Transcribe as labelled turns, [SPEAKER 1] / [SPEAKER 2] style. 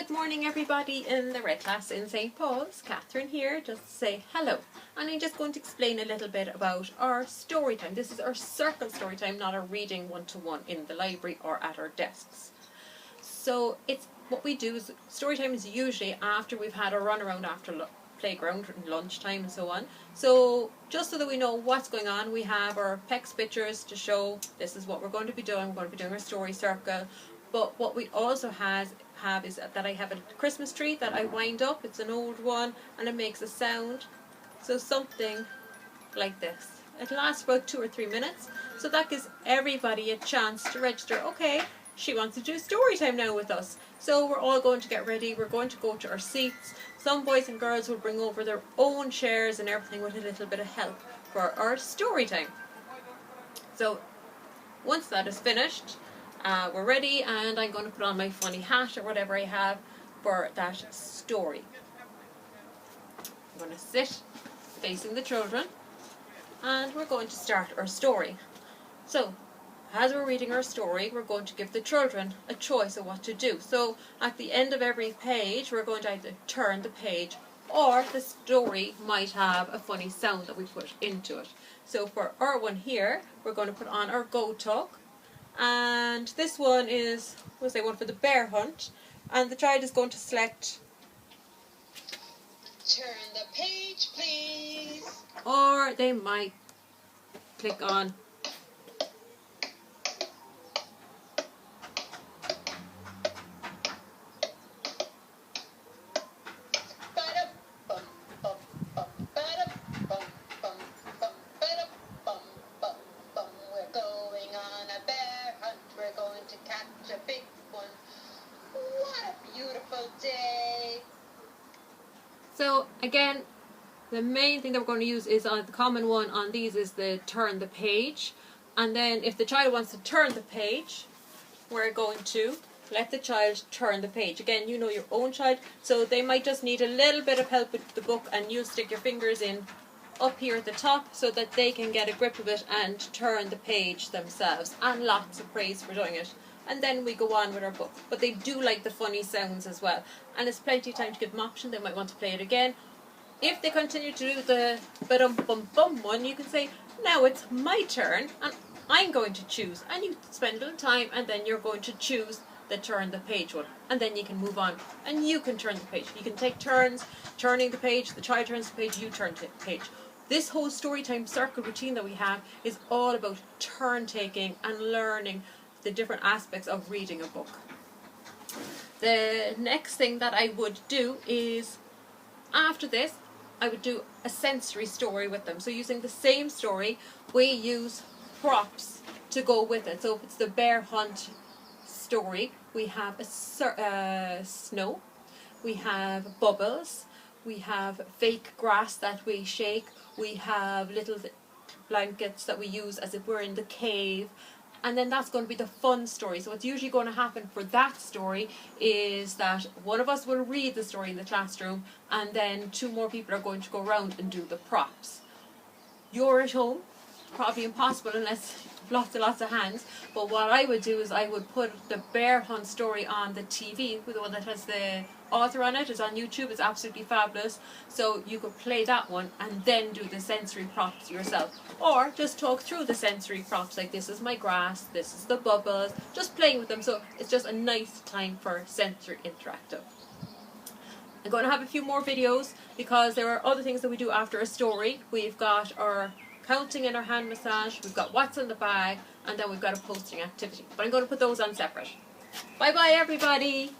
[SPEAKER 1] Good morning everybody in the Red Class in St. Paul's. Catherine here, just to say hello. And I'm just going to explain a little bit about our story time. This is our circle story time, not our reading one-to-one in the library or at our desks. So it's what we do is story time is usually after we've had a run around after playground and lunchtime and so on. So just so that we know what's going on, we have our PEX pictures to show this is what we're going to be doing. We're going to be doing our story circle. But what we also have is that I have a Christmas tree that I wind up. It's an old one and it makes a sound. So something like this. It lasts about 2 or 3 minutes. So that gives everybody a chance to register. Okay, she wants to do story time now with us. So we're all going to get ready. We're going to go to our seats. Some boys and girls will bring over their own chairs and everything with a little bit of help for our story time. So once that is finished, we're ready, and I'm going to put on my funny hat or whatever I have for that story. I'm going to sit facing the children and we're going to start our story. So as we're reading our story, we're going to give the children a choice of what to do. So at the end of every page, we're going to either turn the page or the story might have a funny sound that we put into it. So for our one here, we're going to put on our Go Talk. And this one is, we'll say one for the bear hunt, and the child is going to select
[SPEAKER 2] turn the page please,
[SPEAKER 1] or they might click on
[SPEAKER 2] we're going on a bear hunt, we're going to catch a big one. What a beautiful day.
[SPEAKER 1] So again, the main thing that we're going to use is the common one on these is the turn the page. And then if the child wants to turn the page, we're going to let the child turn the page. Again, you know your own child, so they might just need a little bit of help with the book, and you stick your fingers in up here at the top so that they can get a grip of it and turn the page themselves. And lots of praise for doing it. And then we go on with our book. But they do like the funny sounds as well. And it's plenty of time to give them option. They might want to play it again. If they continue to do the ba-dum-bum-bum one, you can say, now it's my turn and I'm going to choose. And you spend a little time and then you're going to choose the turn the page one. And then you can move on and you can turn the page. You can take turns turning the page. The child turns the page, you turn the page. This whole storytime circle routine that we have is all about turn taking and learning the different aspects of reading a book. The next thing that I would do is, after this, I would do a sensory story with them. So using the same story, we use props to go with it. So if it's the bear hunt story, we have a snow, we have bubbles, we have fake grass that we shake, we have little blankets that we use as if we're in the cave. And then that's going to be the fun story. So what's usually going to happen for that story is that one of us will read the story in the classroom and then 2 more people are going to go around and do the props. You're at home, probably impossible unless lots of hands, but what I would do is I would put the bear hunt story on the TV, the one that has the author on it. It's on YouTube, it's absolutely fabulous. So you could play that one and then do the sensory props yourself. Or just talk through the sensory props, like this is my grass, this is the bubbles, just playing with them. So it's just a nice time for sensory interactive. I'm going to have a few more videos because there are other things that we do after a story. We've got our counting and our hand massage, we've got what's in the bag, and then we've got a posting activity. But I'm going to put those on separate. Bye bye everybody!